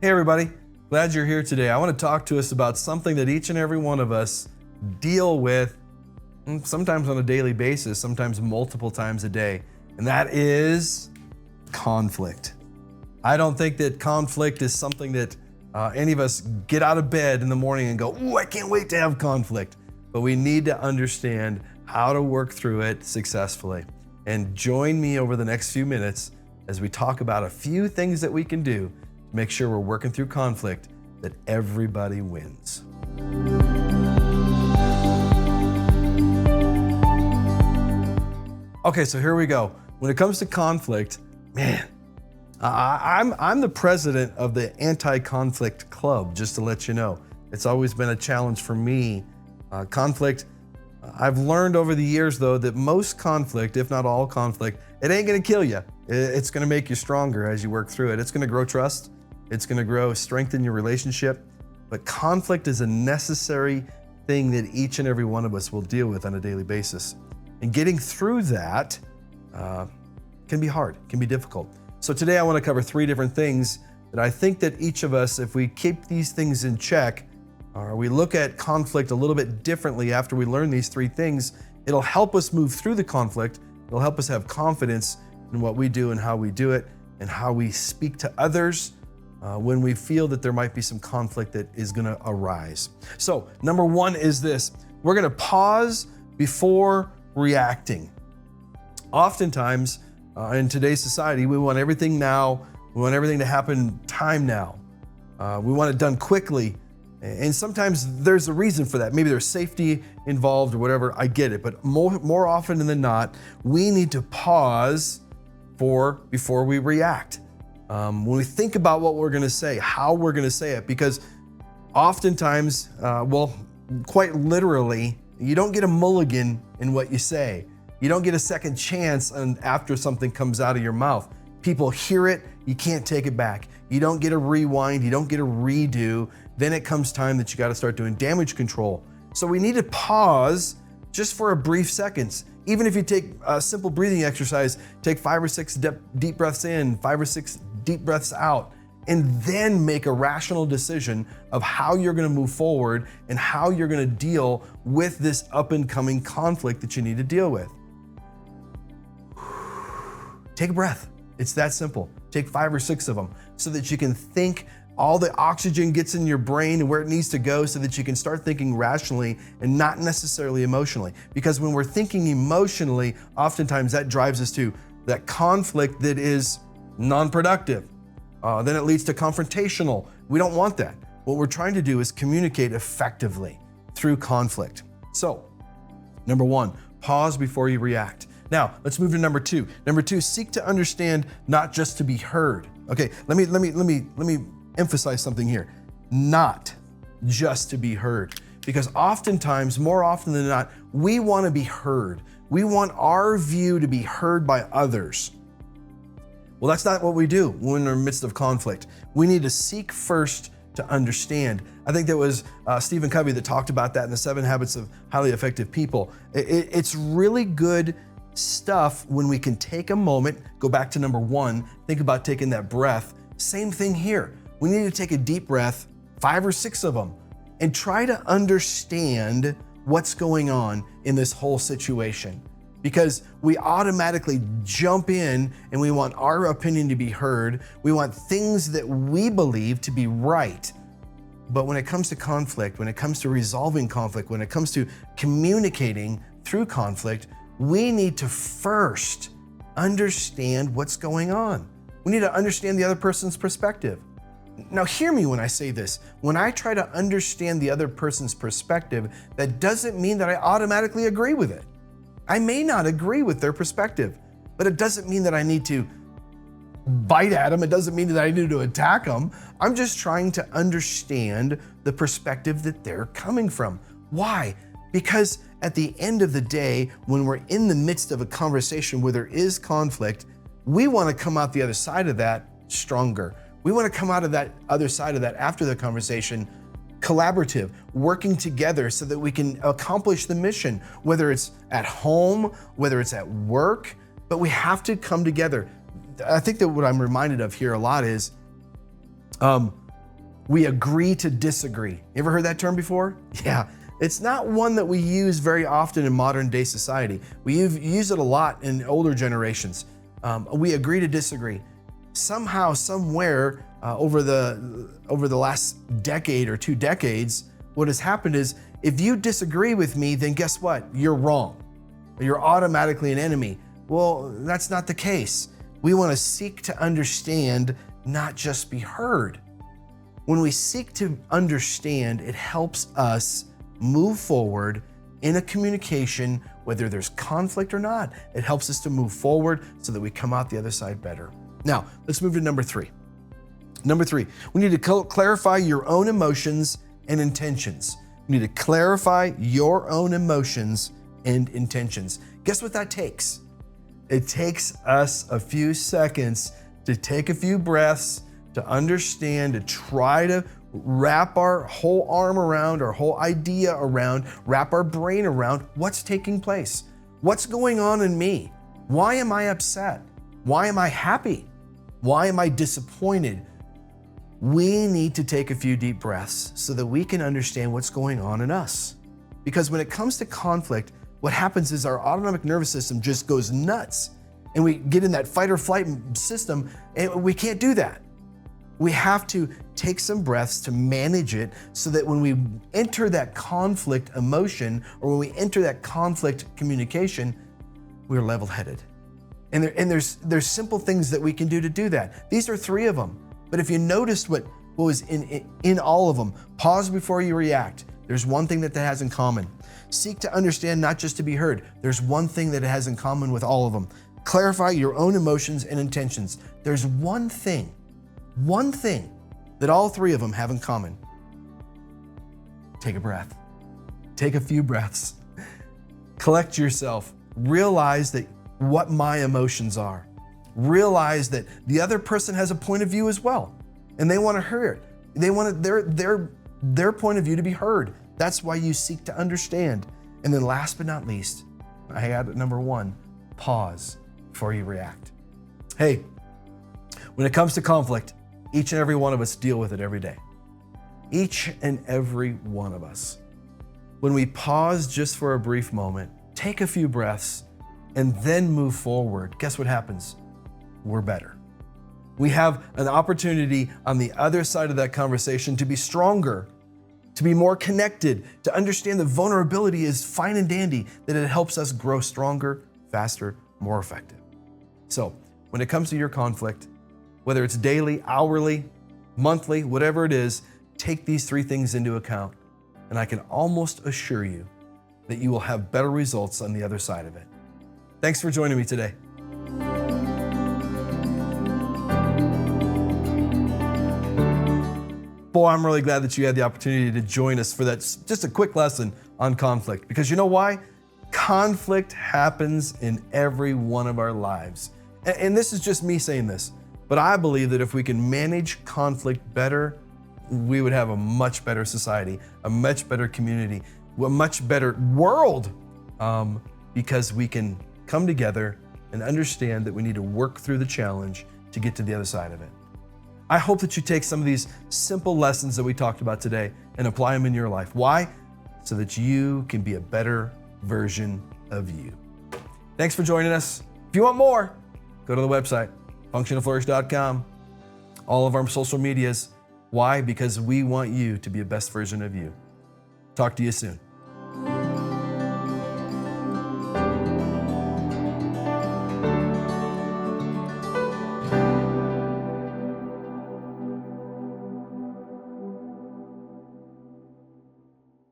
Hey everybody, glad you're here today. I want to talk to us about something that each and every one of us deal with sometimes on a daily basis, sometimes multiple times a day, and that is conflict. I don't think that conflict is something that any of us get out of bed in the morning and go, "Ooh, I can't wait to have conflict." But we need to understand how to work through it successfully. And join me over the next few minutes as we talk about a few things that we can do to make sure we're working through conflict that everybody wins. Okay, so here we go. When it comes to conflict, man, I'm the president of the Anti-Conflict Club, just to let you know. It's always been a challenge for me. Conflict, I've learned over the years though that most conflict, if not all conflict, it ain't gonna kill you. It's gonna make you stronger as you work through it. It's gonna grow trust. It's gonna strengthen your relationship. But conflict is a necessary thing that each and every one of us will deal with on a daily basis. And getting through that can be hard, can be difficult. So today I wanna cover 3 different things that I think that each of us, if we keep these things in check, or we look at conflict a little bit differently after we learn these 3 things, it'll help us move through the conflict. It'll help us have confidence in what we do and how we do it and how we speak to others when we feel that there might be some conflict that is gonna arise. So number 1 is this: we're gonna pause before reacting. Oftentimes in today's society, we want everything now. We want everything to happen time now. We want it done quickly. And sometimes there's a reason for that. Maybe there's safety involved or whatever, I get it. But more often than not, we need to pause before we react. When we think about what we're gonna say, how we're gonna say it, because oftentimes, quite literally, you don't get a mulligan in what you say. You don't get a second chance after something comes out of your mouth. People hear it, you can't take it back. You don't get a rewind, you don't get a redo. Then it comes time that you gotta start doing damage control. So we need to pause just for a brief seconds. Even if you take a simple breathing exercise, take 5 or 6 deep breaths in, 5 or 6 deep breaths out, and then make a rational decision of how you're gonna move forward and how you're gonna deal with this up and coming conflict that you need to deal with. Take a breath. It's that simple. Take 5 or 6 of them so that you can think. All the oxygen gets in your brain and where it needs to go so that you can start thinking rationally and not necessarily emotionally. Because when we're thinking emotionally, oftentimes that drives us to that conflict that is non-productive. Then it leads to confrontational. We don't want that. What we're trying to do is communicate effectively through conflict. So, number 1, pause before you react. Now, let's move to number 2. Number 2, seek to understand, not just to be heard. Okay, let me emphasize something here. Not just to be heard. Because oftentimes, more often than not, we want to be heard. We want our view to be heard by others. Well, that's not what we do when we're in the midst of conflict. We need to seek first to understand. I think there was Stephen Covey that talked about that in the 7 Habits of Highly Effective People. It's really good stuff when we can take a moment, go back to number 1, think about taking that breath. Same thing here. We need to take a deep breath, 5 or 6 of them, and try to understand what's going on in this whole situation. Because we automatically jump in and we want our opinion to be heard. We want things that we believe to be right. But when it comes to conflict, when it comes to resolving conflict, when it comes to communicating through conflict, we need to first understand what's going on. We need to understand the other person's perspective. Now hear me when I say this. When I try to understand the other person's perspective, that doesn't mean that I automatically agree with it. I may not agree with their perspective, but it doesn't mean that I need to bite at them. It doesn't mean that I need to attack them. I'm just trying to understand the perspective that they're coming from. Why? Because at the end of the day, when we're in the midst of a conversation where there is conflict, we want to come out the other side of that stronger. We want to come out of that other side of that after the conversation collaborative, working together so that we can accomplish the mission, whether it's at home, whether it's at work, but we have to come together. I think that what I'm reminded of here a lot is We agree to disagree. You ever heard that term before? Yeah, it's not one that we use very often in modern day society. We use it a lot in older generations. We agree to disagree. Somehow, somewhere, over the last decade or 2 decades, what has happened is if you disagree with me, then guess what? You're wrong. You're automatically an enemy. Well, that's not the case. We want to seek to understand, not just be heard. When we seek to understand, it helps us move forward in a communication, whether there's conflict or not. It helps us to move forward so that we come out the other side better. Now, let's move to number 3. Number 3, we need to clarify your own emotions and intentions. We need to clarify your own emotions and intentions. Guess what that takes? It takes us a few seconds to take a few breaths, to understand, to try to wrap our whole arm around, our whole idea around, wrap our brain around what's taking place. What's going on in me? Why am I upset? Why am I happy? Why am I disappointed? We need to take a few deep breaths so that we can understand what's going on in us. Because when it comes to conflict, what happens is our autonomic nervous system just goes nuts and we get in that fight or flight system, and we can't do that. We have to take some breaths to manage it so that when we enter that conflict emotion or when we enter that conflict communication, we're level-headed. And there's simple things that we can do to do that. These are 3 of them. But if you noticed what was in all of them, pause before you react. There's one thing that has in common. Seek to understand, not just to be heard. There's one thing that it has in common with all of them. Clarify your own emotions and intentions. There's one thing that all 3 of them have in common. Take a breath. Take a few breaths. Collect yourself. Realize that what my emotions are. Realize that the other person has a point of view as well, and they want to hear it. They want their point of view to be heard. That's why you seek to understand. And then last but not least, I added number 1, pause before you react. Hey, when it comes to conflict, each and every one of us deal with it every day. Each and every one of us. When we pause just for a brief moment, take a few breaths, and then move forward, guess what happens? We're better. We have an opportunity on the other side of that conversation to be stronger, to be more connected, to understand that vulnerability is fine and dandy, that it helps us grow stronger, faster, more effective. So when it comes to your conflict, whether it's daily, hourly, monthly, whatever it is, take these 3 things into account, and I can almost assure you that you will have better results on the other side of it. Thanks for joining me today. Boy, I'm really glad that you had the opportunity to join us for that, just a quick lesson on conflict. Because you know why? Conflict happens in every one of our lives. And this is just me saying this, but I believe that if we can manage conflict better, we would have a much better society, a much better community, a much better world, because we can come together and understand that we need to work through the challenge to get to the other side of it. I hope that you take some of these simple lessons that we talked about today and apply them in your life. Why? So that you can be a better version of you. Thanks for joining us. If you want more, go to the website, functionalflourish.com, all of our social medias. Why? Because we want you to be a best version of you. Talk to you soon.